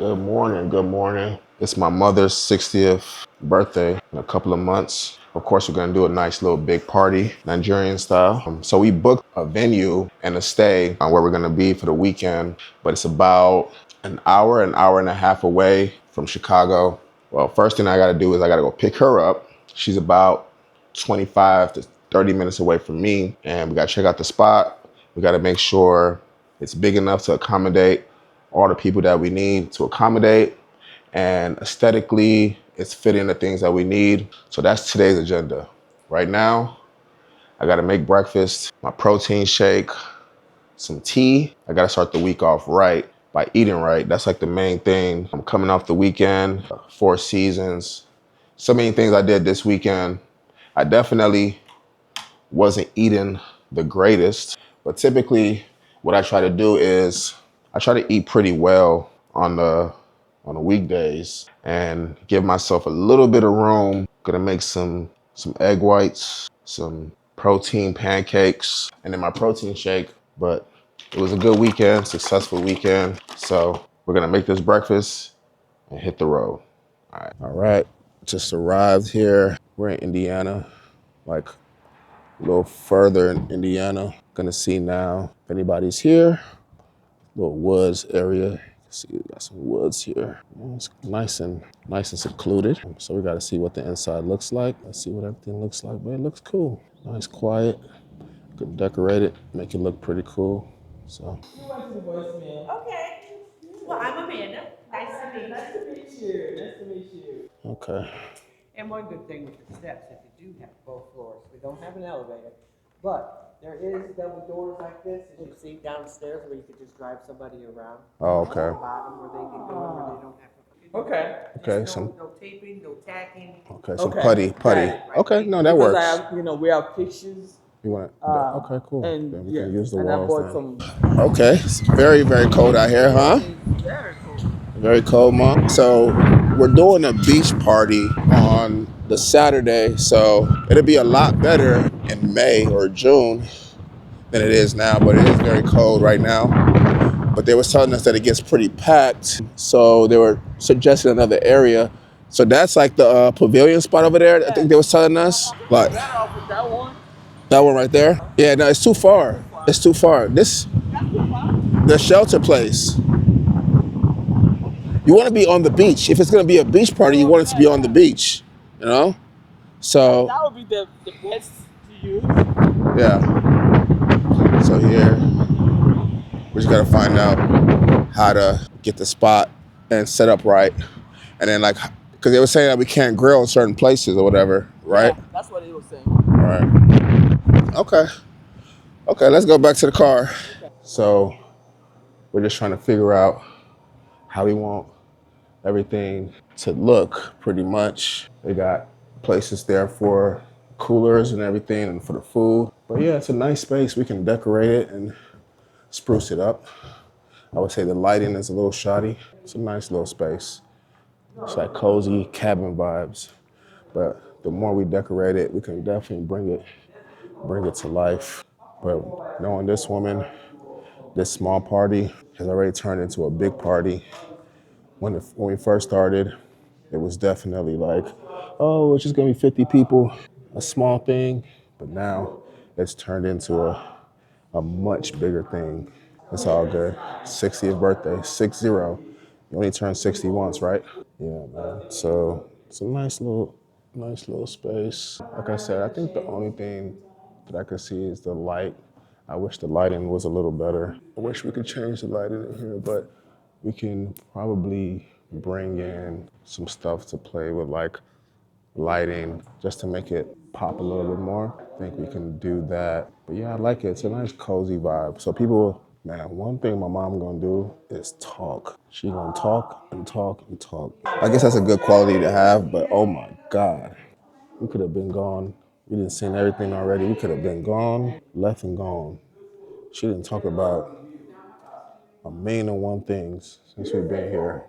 Good morning, good morning. It's my mother's 60th birthday in a couple of months. Of course, we're gonna do a nice little big party, Nigerian style. So we booked a venue and a stay where we're gonna be for the weekend, but it's about an hour and a half away from Chicago. Well, first thing I gotta do is I gotta go pick her up. She's about 25 to 30 minutes away from me, and we gotta check out the spot. We gotta make sure it's big enough to accommodate all the people that we need to accommodate, and aesthetically it's fitting the things that we need. So that's today's agenda. Right now, I gotta make breakfast, my protein shake, some tea. I gotta start the week off right by eating right. That's like the main thing. I'm coming off the weekend, 4 Seasons. So many things I did this weekend. I definitely wasn't eating the greatest, but typically what I try to do is I try to eat pretty well on the weekdays and give myself a little bit of room. Gonna make some egg whites, some protein pancakes, and then my protein shake. But it was a good weekend, successful weekend. So we're gonna make this breakfast and hit the road. All right. Just arrived here. We're in Indiana, like a little further in Indiana. Gonna see now if anybody's here. Little woods area. You can see we got some woods here. It's nice and secluded. So we got to see what the inside looks like. Let's see what everything looks like. But it looks cool. Nice, quiet. Could decorate it, make it look pretty cool. So. You went to the voicemail. Okay. Well, I'm Amanda. Nice to meet you. Nice to meet you. Nice to meet you. Okay. And one good thing with the steps, if you do have both floors, we don't have an elevator, but there is double doors like this, as you see downstairs, where you could just drive somebody around. Oh, okay. Bottom where they can go, where they don't have to. Okay. Okay. No taping, no tacking. Okay. Some Okay. putty. Right. Okay. No, that Because works. I have, we have pictures. You want it? Okay. Cool. And Then we yeah, can use the and I walls. bought Then. some. Okay. It's very, very cold out here, huh? Very cool. Very cold, Mom. So we're doing a beach party on the Saturday, so it'll be a lot better in May or June than it is now, but it is very cold right now. But they were telling us that it gets pretty packed, so they were suggesting another area. So that's like the pavilion spot over there. I think they was telling us, like That one. that one right there. Yeah, no, it's too far. It's too far. This the shelter place. You want to be on the beach. If it's going to be a beach party, you want it to be on the beach, you know? So, That would be the best to use. yeah. So here, we just got to find out how to get the spot and set up right. And then like, because they were saying that we can't grill in certain places or whatever, right? Yeah, that's what he was saying. Right. Okay. Okay, let's go back to the car. So, we're just trying to figure out how we want everything to look, pretty much. They got places there for coolers and everything and for the food. But yeah, it's a nice space. We can decorate it and spruce it up. I would say the lighting is a little shoddy. It's a nice little space. It's like cozy cabin vibes. But the more we decorate it, we can definitely bring it to life. But knowing this woman, this small party has already turned into a big party. When we first started, it was definitely like, oh, it's just gonna be 50 people, a small thing. But now it's turned into a much bigger thing. It's all good. 60th birthday, 60. You only turn 60 once, right? Yeah, man. So it's a nice little space. Like I said, I think the only thing that I could see is the light. I wish the lighting was a little better. I wish we could change the lighting in here, but we can probably bring in some stuff to play with, like lighting, just to make it pop a little bit more. I think we can do that. But yeah, I like it. It's a nice cozy vibe. So people, man, one thing my mom gonna do is talk. She gonna talk and talk and talk. I guess that's a good quality to have, but oh my God. We could have been gone. We didn't seen everything already. We could have been gone, left and gone. She didn't talk about a million and one things since we've been here.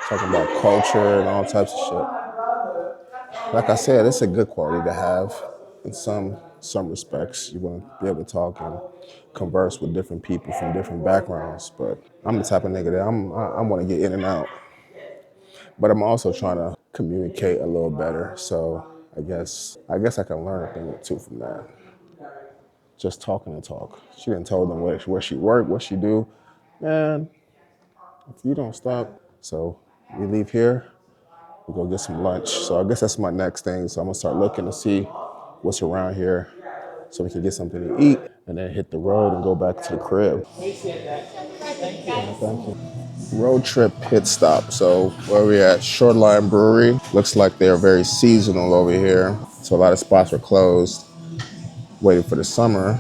Talking about culture and all types of shit. Like I said, it's a good quality to have in some some respects. You want to be able to talk and converse with different people from different backgrounds. But I'm the type of nigga that I want to get in and out. But I'm also trying to communicate a little better. So I guess I can learn a thing or two from that. Just talking and talk. She didn't tell them where she worked, what she do. Man, if you don't stop. So we leave here, we go get some lunch. So I guess that's my next thing. So I'm gonna start looking to see what's around here so we can get something to eat and then hit the road and go back to the crib. Thank you. Road trip pit stop. So where we at? Shoreline Brewery. Looks like they're very seasonal over here. So a lot of spots were closed, waiting for the summer.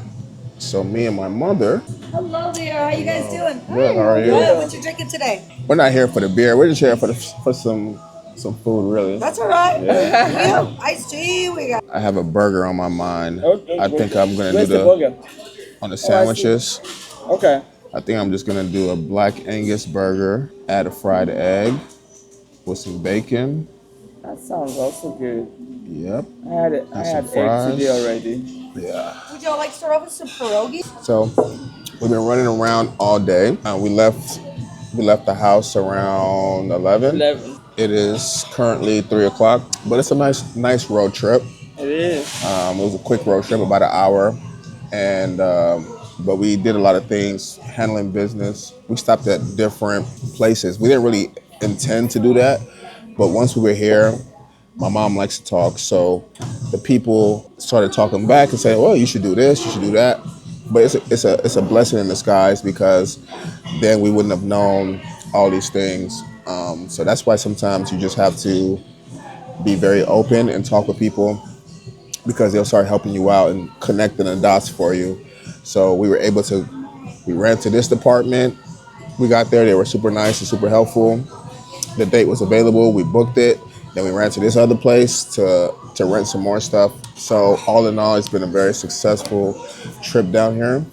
So me and my mother. Hello there. How you guys doing? Good, how are you? Good. What you drinking today? We're not here for the beer. We're just here for some food, really. That's all right. Yeah. We have iced tea. We got. I have a burger on my mind. Okay, I think I'm gonna where's do the burger? on the sandwiches. Okay. I think I'm just gonna do a black Angus burger, add a fried egg with some bacon. That sounds also good. Yep. I had some eggs today fries. already. Yeah. Would y'all like to start off with some pierogies? So we've been running around all day. We left the house around 11. 11. It is currently 3 o'clock, but it's a nice road trip. It is. It was a quick road trip, about an hour, and but we did a lot of things, handling business. We stopped at different places. We didn't really intend to do that, but once we were here, my mom likes to talk, so the people started talking back and saying, "Well, you should do this, you should do that." But it's a blessing in disguise because then we wouldn't have known all these things. So that's why sometimes you just have to be very open and talk with people because they'll start helping you out and connecting the dots for you. So we ran to this department. We got there, they were super nice and super helpful. The date was available, we booked it. Then we ran to this other place to rent some more stuff. So all in all, it's been a very successful trip down here.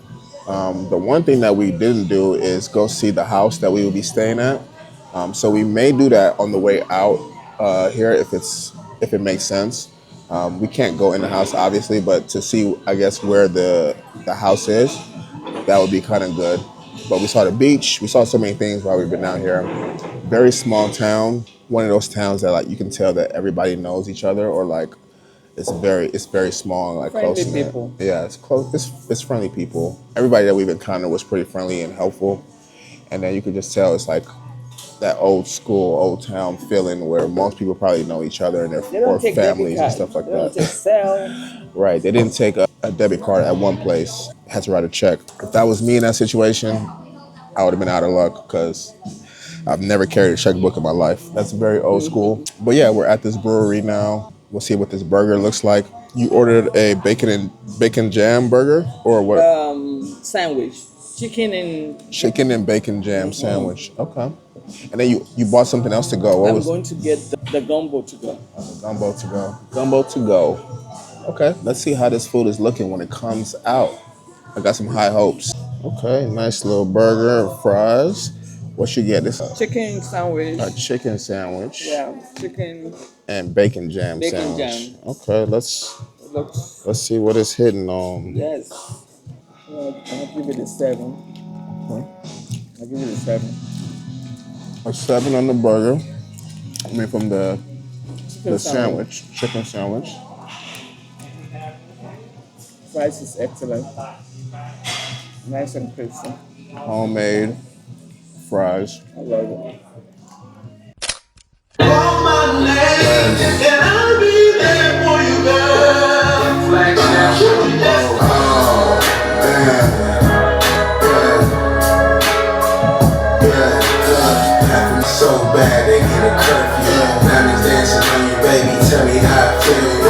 The one thing that we didn't do is go see the house that we will be staying at. So we may do that on the way out here if it makes sense. We can't go in the house obviously, but to see I guess where the house is, that would be kind of good. But we saw the beach. We saw so many things while we've been down here. Very small town. One of those towns that like you can tell that everybody knows each other, or like it's very small and like Friendly close knit. people. Yeah, it's close. It's friendly people. Everybody that we've encountered was pretty friendly and helpful. And then you could just tell it's like that old school, old town feeling where most people probably know each other and They their don't or take families debit and stuff like They don't that. take sell. Right. They didn't take a debit card at one place. Had to write a check. If that was me in that situation, I would have been out of luck because I've never carried a checkbook in my life. That's very old school. But yeah, we're at this brewery now. We'll see what this burger looks like. You ordered a bacon jam burger or what? Sandwich. Chicken Chicken and bacon jam sandwich. Okay. And then you bought something else to go. What I'm was going to get the gumbo to go. gumbo to go? Gumbo to go. Okay. Let's see how this food is looking when it comes out. I got some high hopes. Okay, nice little burger, fries. What you get? This Chicken sandwich. a chicken sandwich Yeah, chicken and bacon jam Bacon sandwich. jam. Okay, let's looks. see what it's hitting on. Yes. I'll give it a 7. Okay. I'll give it a 7. A 7 on the burger. I mean, from the Chicken sandwich, chicken sandwich. Price is excellent. Nice and crispy. Homemade fries. I love it. So bad they get a curfew. Now they dancing on you, baby. Tell me how I feel.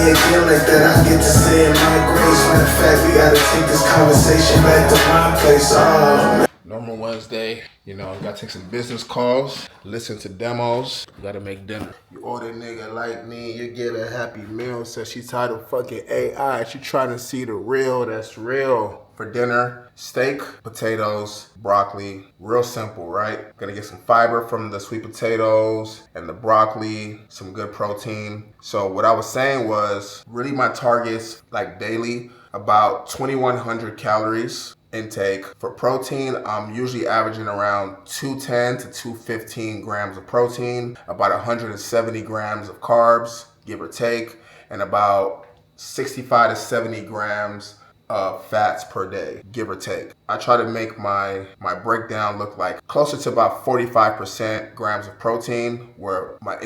Yeah, feel like that. I get to say in my grace. Matter of fact, we gotta take this conversation back to my place. Oh. Normal Wednesday, you gotta take some business calls, listen to demos, you gotta make dinner. You order a nigga like me, you get a happy meal. Says she tired of fucking AI. She trying to see the real that's real. For dinner, steak, potatoes, broccoli, real simple, right? Gonna get some fiber from the sweet potatoes and the broccoli, some good protein. So what I was saying was really my targets like daily, about 2,100 calories intake. For protein, I'm usually averaging around 210 to 215 grams of protein, about 170 grams of carbs, give or take, and about 65 to 70 grams of fats per day, give or take. I try to make my breakdown look like closer to about 45% grams of protein, where my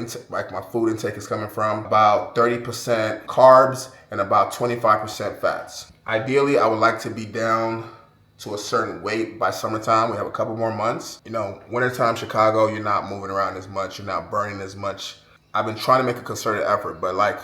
food intake is coming from, about 30% carbs, and about 25% fats. Ideally, I would like to be down to a certain weight by summertime. We have a couple more months. You know, wintertime Chicago, you're not moving around as much, you're not burning as much. I've been trying to make a concerted effort, but like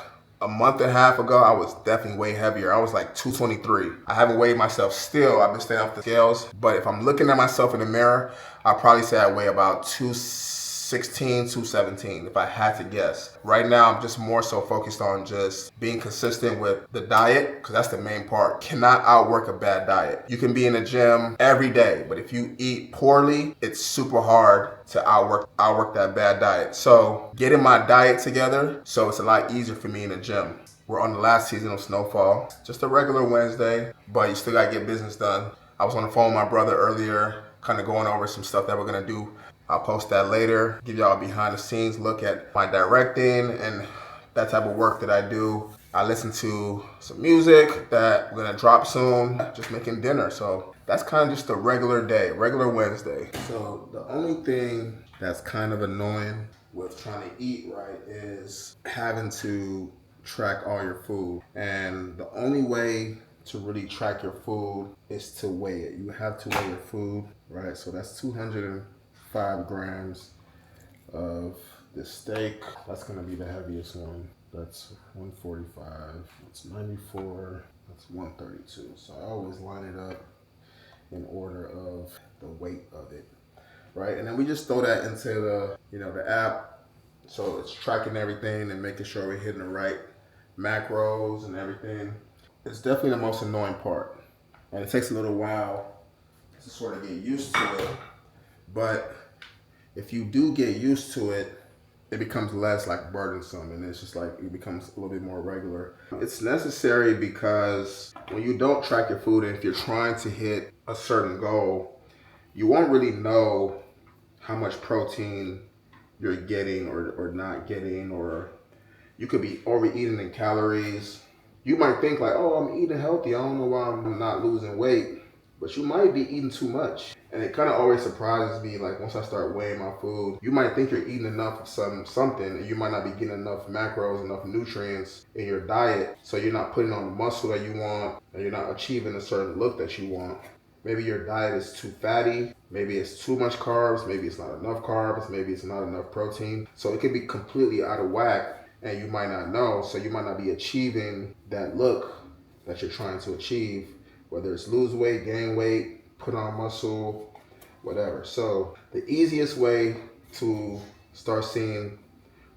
a month and a half ago, I was definitely way heavier. I was like 223. I haven't weighed myself still. I've been staying off the scales. But if I'm looking at myself in the mirror, I'll probably say I weigh about 216, 217, if I had to guess. Right now, I'm just more so focused on just being consistent with the diet, because that's the main part. Cannot outwork a bad diet. You can be in the gym every day, but if you eat poorly, it's super hard to outwork that bad diet. So getting my diet together, so it's a lot easier for me in the gym. We're on the last season of Snowfall. Just a regular Wednesday, but you still gotta get business done. I was on the phone with my brother earlier, kind of going over some stuff that we're gonna do. I'll post that later, give y'all a behind the scenes look at my directing and that type of work that I do. I listen to some music that we're gonna drop soon, just making dinner. So that's kind of just a regular day, regular Wednesday. So the only thing that's kind of annoying with trying to eat right is having to track all your food. And the only way to really track your food is to weigh it. You have to weigh your food, right? So that's 205 grams of the steak. That's gonna be the heaviest one. That's 145, that's 94, that's 132. So I always line it up in order of the weight of it, right? And then we just throw that into the, the app. So it's tracking everything and making sure we're hitting the right macros and everything. It's definitely the most annoying part. And it takes a little while to sort of get used to it. But if you do get used to it, it becomes less like burdensome, and it's just like it becomes a little bit more regular. It's necessary because when you don't track your food, and if you're trying to hit a certain goal, you won't really know how much protein you're getting or not getting, or you could be overeating in calories. You might think like, oh, I'm eating healthy, I don't know why I'm not losing weight. But you might be eating too much. And it kind of always surprises me, like once I start weighing my food, you might think you're eating enough of something, and you might not be getting enough macros, enough nutrients in your diet. So you're not putting on the muscle that you want, and you're not achieving a certain look that you want. Maybe your diet is too fatty, maybe it's too much carbs, maybe it's not enough carbs, maybe it's not enough protein. So it could be completely out of whack, and you might not know, so you might not be achieving that look that you're trying to achieve, whether it's lose weight, gain weight, put on muscle, whatever. So the easiest way to start seeing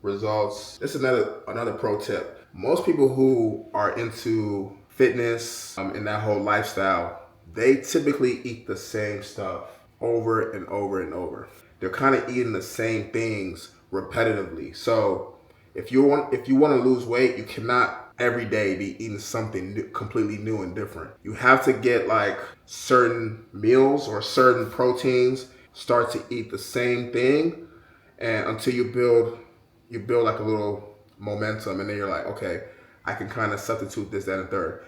results, this is another pro tip. Most people who are into fitness and that whole lifestyle, they typically eat the same stuff over and over and over. They're kind of eating the same things repetitively. So if you want to lose weight, you cannot every day be eating something completely new and different. You have to get like certain meals or certain proteins, start to eat the same thing, and until you build like a little momentum, and then you're like, okay, I can kind of substitute this, that, and third.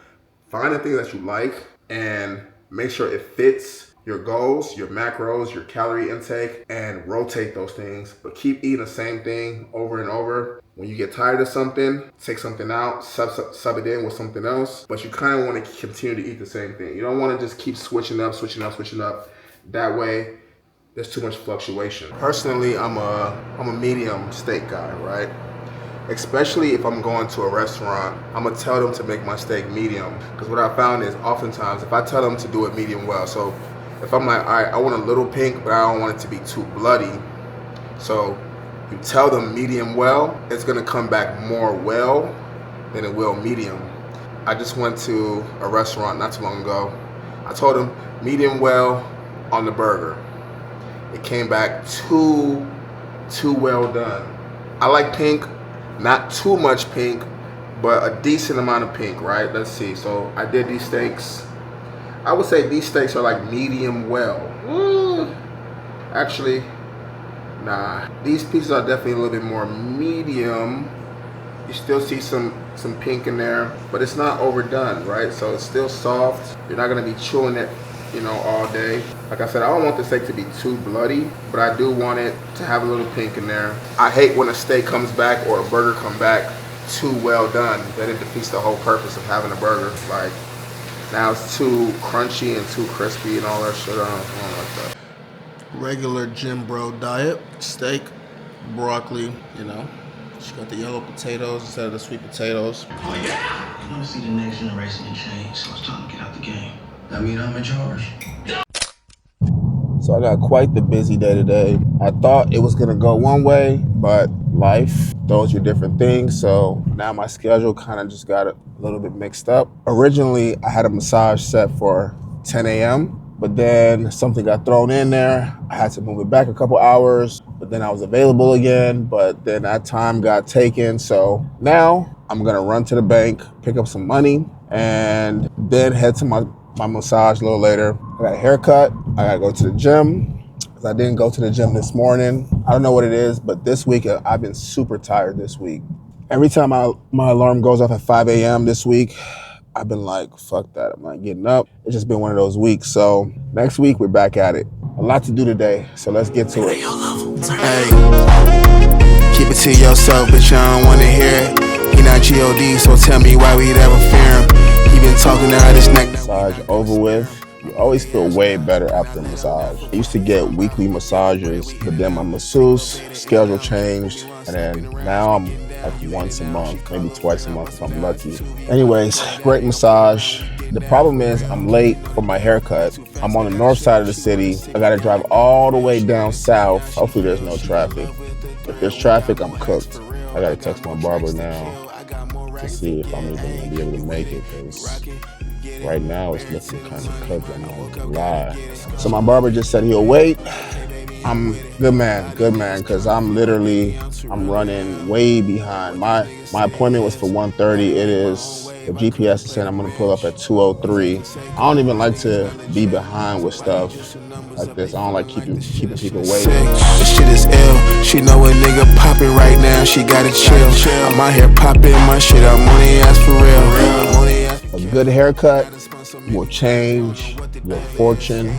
Find the thing that you like and make sure it fits your goals, your macros, your calorie intake, and rotate those things, but keep eating the same thing over and over. When you get tired of something, take something out, sub it in with something else, but you kind of want to continue to eat the same thing. You don't want to just keep switching up. That way, there's too much fluctuation. Personally, I'm a medium steak guy, right? Especially if I'm going to a restaurant, I'm gonna tell them to make my steak medium, because what I found is oftentimes if I tell them to do it medium well, so if I'm like, all right, I want a little pink, but I don't want it to be too bloody, so you tell them medium well, it's gonna come back more well than it will medium. I just went to a restaurant not too long ago, I told him medium well on the burger. It came back too well done. I like pink, not too much pink, but a decent amount of pink, right? Let's see. So I did these steaks. I would say these steaks are like medium well. Actually, nah. These pieces are definitely a little bit more medium. You still see some pink in there, but it's not overdone, right? So it's still soft. You're not gonna be chewing it, you know, all day. Like I said, I don't want the steak to be too bloody, but I do want it to have a little pink in there. I hate when a steak comes back or a burger come back too well done. Then it defeats the whole purpose of having a burger. Like, now it's too crunchy and too crispy and all that shit. I don't like that. Regular gym bro diet, steak, broccoli, you know. She got the yellow potatoes instead of the sweet potatoes. Oh yeah! I want to see the next generation change, so it's time to get out the game. That mean I'm in charge. So I got quite the busy day today. I thought it was gonna go one way, but life throws you different things. So now my schedule kind of just got a little bit mixed up. Originally, I had a massage set for 10 a.m., but then something got thrown in there. I had to move it back a couple hours, but then I was available again, but then that time got taken. So now I'm gonna run to the bank, pick up some money, and then head to my massage a little later. I got a haircut. I gotta go to the gym, because I didn't go to the gym this morning. I don't know what it is, but this week I've been super tired this week. Every time my alarm goes off at 5 a.m. this week, I've been like, fuck that, I'm not getting up. It's just been one of those weeks. So next week, we're back at it. A lot to do today, so let's get to it. Hey, keep it to yourself, bitch, I don't wanna hear it. He not G.O.D., so tell me why we'd ever fear him. He been talking out his neck. Massage over with. You always feel way better after a massage. I used to get weekly massages, but then my masseuse schedule changed, and then now I'm like once a month, maybe twice a month if I'm lucky. Anyways, great massage. The problem is I'm late for my haircut. I'm on the north side of the city. I gotta drive all the way down south. Hopefully there's no traffic. If there's traffic, I'm cooked. I gotta text my barber now to see if I'm even gonna be able to make it, because right now it's looking kind of cooked, I'm not gonna lie. So my barber just said he'll wait. I'm good man, because I'm running way behind. My appointment was for 1:30. It is, the GPS is saying I'm gonna pull up at 2:03. I don't even like to be behind with stuff like this. I don't like keeping people waiting. This shit is ill. She know a nigga popping right now. She gotta chill. I'm out here popping my shit. I'm on the ass for real. A good haircut will change your fortune,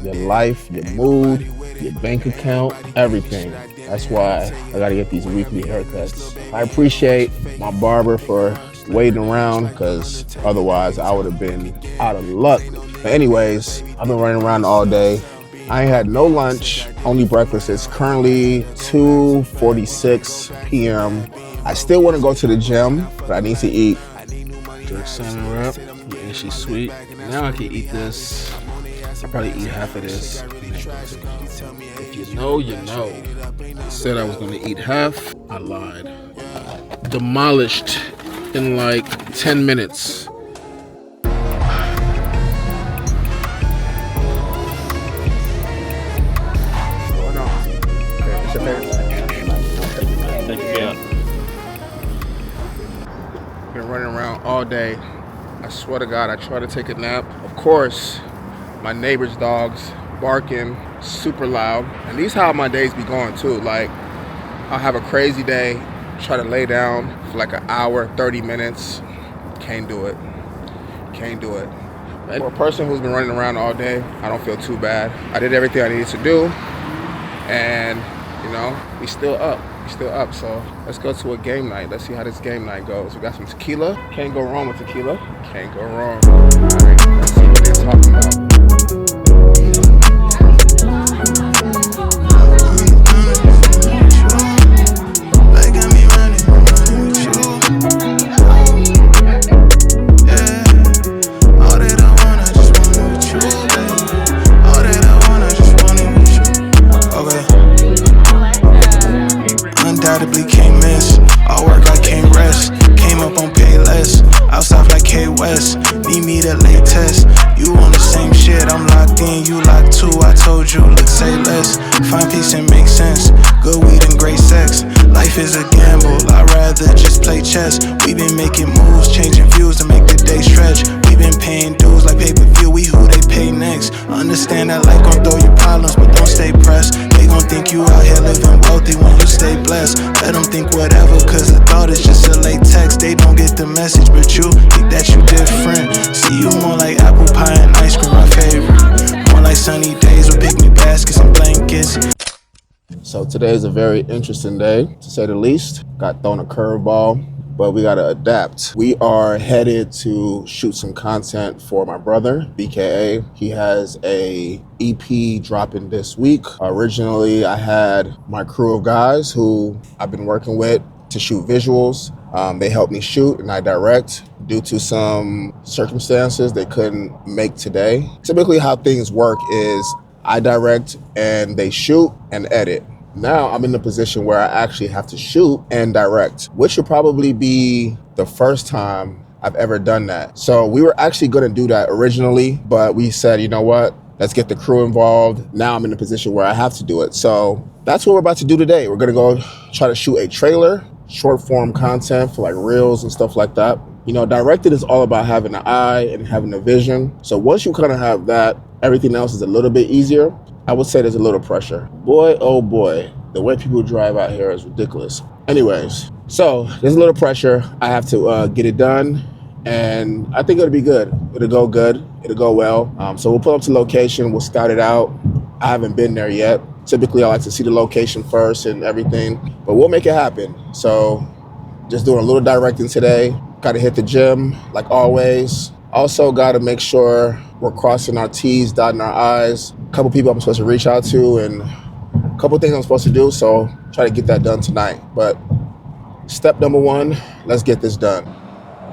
your life, your mood, your bank account, everything. That's why I gotta get these weekly haircuts. I appreciate my barber for waiting around, because otherwise I would have been out of luck. But anyways, I've been running around all day. I ain't had no lunch, only breakfast. It's currently 2:46 p.m. I still want to go to the gym, but I need to eat. Jerk salmon wrap, and she's sweet. Now I can eat this. I'll probably eat half of this. If you know, you know. I said I was gonna eat half, I lied. Demolished in like 10 minutes. Been running around all day. I swear to God, I try to take a nap. Of course, my neighbor's dogs barking super loud. And these how my days be going too. Like, I'll have a crazy day, try to lay down for like an hour, 30 minutes. Can't do it. Can't do it. For a person who's been running around all day, I don't feel too bad. I did everything I needed to do. And, you know, we still up. So let's go to a game night. Let's see how this game night goes. We got some tequila. Can't go wrong with tequila. Can't go wrong. All right, let's see what they're talking about. Undoubtedly can't miss. All work, I can't rest. Came up on pay less. Outside like K West. Need me to lay test. You on the same shit, I'm locked in, you locked too. I told you, look, say less. Find peace and make sense. Good weed and great sex. Life is a gamble, I'd rather just play chess. We been making moves, changing views to make the day stretch. We been paying dues like pay-per-view, we who they pay next. Understand that life gon' throw you problems, but don't stay pressed. They gon' think you out here living wealthy when you stay blessed. Let them think whatever, cause the thought is just a late text. They don't get the message, but you think that you different. See you more like apple pie and ice cream, my favorite. More like sunny days with picnic baskets and blankets. So today is a very interesting day, to say the least. Got thrown a curveball, but we gotta adapt. We are headed to shoot some content for my brother, BKA. He has a EP dropping this week. Originally, I had my crew of guys who I've been working with to shoot visuals. They helped me shoot and I direct. Due to some circumstances they couldn't make today. Typically how things work is I direct and they shoot and edit. Now I'm in the position where I actually have to shoot and direct, which will probably be the first time I've ever done that. So we were actually gonna do that originally, but we said, you know what? Let's get the crew involved. Now I'm in the position where I have to do it. So that's what we're about to do today. We're gonna go try to shoot a trailer, short form content for like reels and stuff like that. You know, directed is all about having an eye and having a vision. So once you kind of have that, everything else is a little bit easier. I would say there's a little pressure. Boy, oh boy, the way people drive out here is ridiculous. Anyways, so there's a little pressure. I have to get it done and I think it'll be good. It'll go good, it'll go well. So we'll pull up to location, we'll scout it out. I haven't been there yet. Typically I like to see the location first and everything, but we'll make it happen. So just doing a little directing today. Got to hit the gym like always. Also got to make sure we're crossing our T's, dotting our I's. A couple people I'm supposed to reach out to and a couple things I'm supposed to do. So try to get that done tonight. But step number one, let's get this done.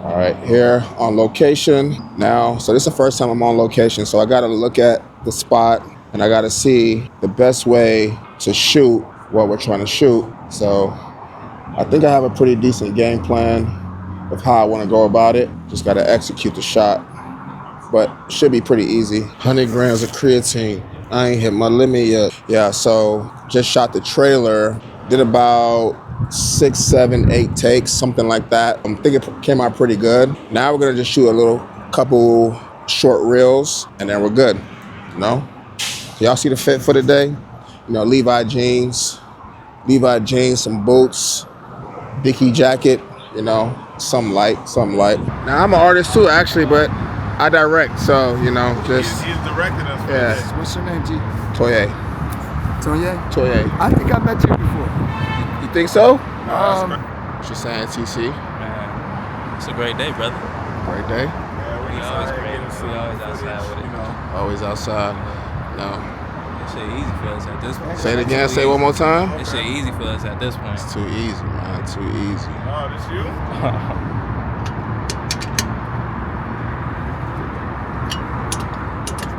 All right, here on location now. So this is the first time I'm on location. So I got to look at the spot and I got to see the best way to shoot what we're trying to shoot. So I think I have a pretty decent game plan of how I want to go about it. Just got to execute the shot, but should be pretty easy. 100 grams of creatine. I ain't hit my limit yet. Yeah, so just shot the trailer, did about 6, 7, 8 takes, something like that. I think it came out pretty good. Now we're gonna just shoot a couple short reels and then we're good, you know? So y'all see the fit for today? You know, Levi jeans, some boots, Dickie jacket, you know, some light. Now I'm an artist too, actually, but I direct, so you know, just he's directing us. yeah. What's your name, G? Toye. Toye? I think I met you before. You think so? She's saying TC. Man, it's a great day, brother. Great day. Yeah, We always great. We always outside with it. You know. Always outside. No. This shit easy for us at this point. Say it again. Say it one more time. This shit easy for us at this point. It's too easy, man. Too easy. Oh, this you?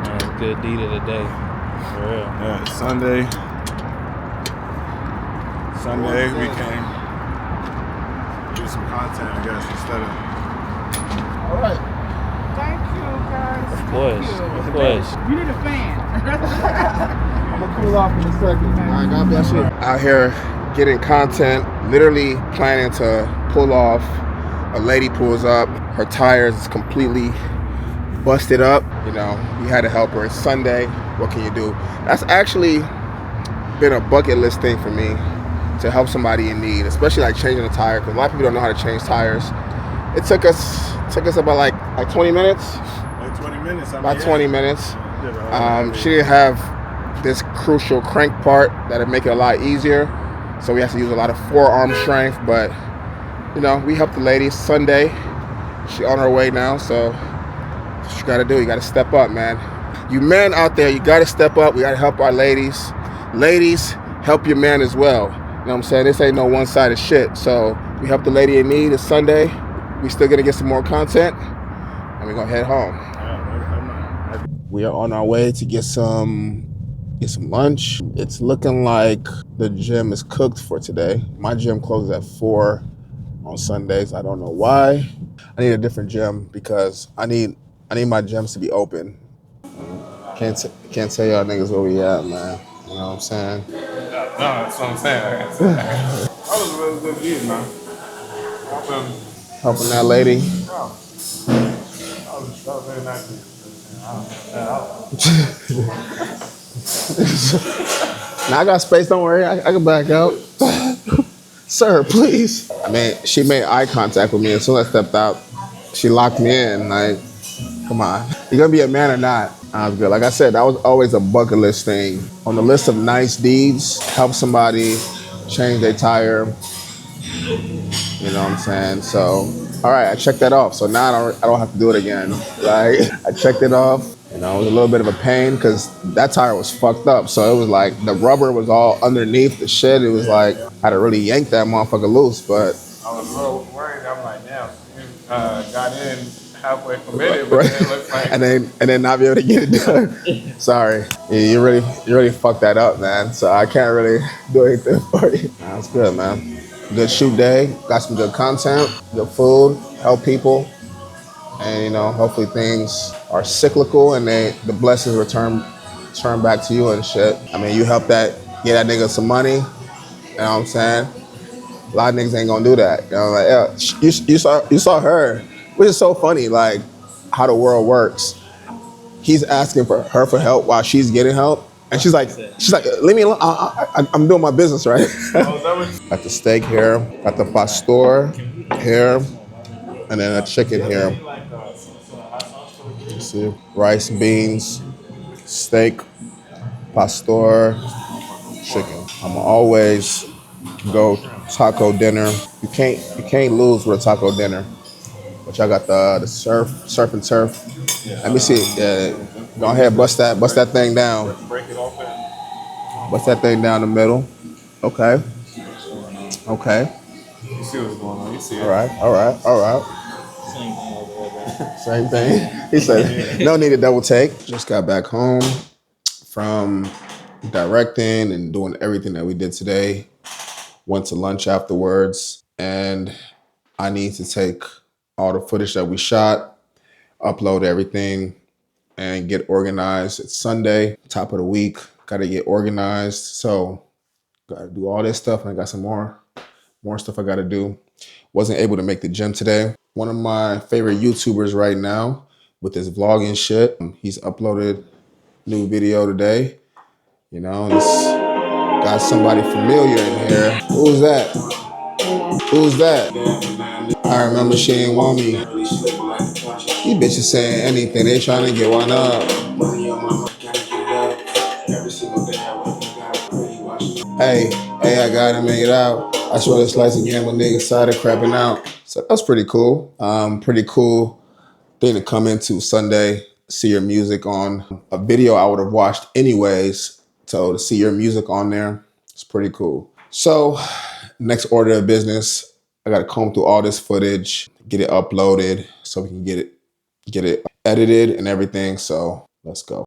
Man, good deed of the day. For real. Yeah, it's Sunday. We came do some content, I guess, instead of. All right. Thank you, guys. Of course. You need a fan. I'm gonna cool off in a second. All right, God bless you. Out here getting content, literally planning to pull off. A lady pulls up, her tires is completely busted up. You know, we had to help her. It's Sunday. What can you do? That's actually been a bucket list thing for me, to help somebody in need, especially like changing a tire, because a lot of people don't know how to change tires. It took us about like 20 minutes. Like 20 minutes. About 20 minutes. She didn't have this crucial crank part that'd make it a lot easier, so we have to use a lot of forearm strength. But you know, we helped the lady. Sunday, she on her way now, so that's what you gotta do. You gotta step up, man. You men out there, you gotta step up. We gotta help our ladies. Ladies, help your man as well. You know what I'm saying? This ain't no one-sided shit. So we help the lady in need. It's Sunday. We still gonna get some more content, and we're gonna head home. We are on our way to get some lunch. It's looking like the gym is cooked for today. My gym closes at 4 on Sundays. I don't know why. I need a different gym because I need my gyms to be open. Can't tell y'all niggas where we at, man. You know what I'm saying? No, that's what I'm saying. That was a really good deed, man. Helping that lady. That was very nice. Now I got space, don't worry. I can back out. Sir, please. I mean, she made eye contact with me as soon as I stepped out. She locked me in. Like, come on. You gonna be a man or not? I was good. Like I said, that was always a bucket list thing. On the list of nice deeds, help somebody change their tire. You know what I'm saying? So, all right, I checked that off. So now I don't have to do it again. Like, I checked it off. You know, it was a little bit of a pain because that tire was fucked up. So it was like the rubber was all underneath the shit. It was like I had to really yank that motherfucker loose. But I was a little worried. I'm like, damn, got in halfway committed, but then it looks like and then not be able to get it done. Sorry, you really fucked that up, man. So I can't really do anything for you. That's good, man. Good shoot day. Got some good content, good food, help people. And you know, hopefully things are cyclical and the blessings return back to you and shit. I mean, you help get that nigga some money. You know what I'm saying? A lot of niggas ain't gonna do that. You know, like, yeah, you saw her, which is so funny. Like how the world works. He's asking for her for help while she's getting help, and she's like, leave me alone. I'm doing my business, right? Got the steak here. Got the pastor here, and then a chicken here. You see, rice, beans, steak, pastor, chicken. I'm always go taco dinner. You can't lose with a taco dinner. But y'all got the surf and turf. Let me see. Yeah, go ahead, bust that thing down. Bust that thing down the middle. Okay. you see what's going on. You see it. All right. Same thing. He said, no need to double take. Just got back home from directing and doing everything that we did today. Went to lunch afterwards, and I need to take all the footage that we shot, upload everything, and get organized. It's Sunday, top of the week. Got to get organized. So got to do all this stuff, and I got some more stuff I got to do. Wasn't able to make the gym today. One of my favorite YouTubers right now with his vlogging shit. He's uploaded new video today. You know, it's got somebody familiar in here. Who's that? I remember she ain't want me. These bitches saying anything. They trying to get one up. Hey, I gotta make it out. I swear this slice again when niggas started crapping out. So that's pretty cool. Pretty cool thing to come into Sunday, see your music on a video I would have watched anyways. So to see your music on there, it's pretty cool. So next order of business, I gotta comb through all this footage, get it uploaded so we can get it edited and everything. So let's go.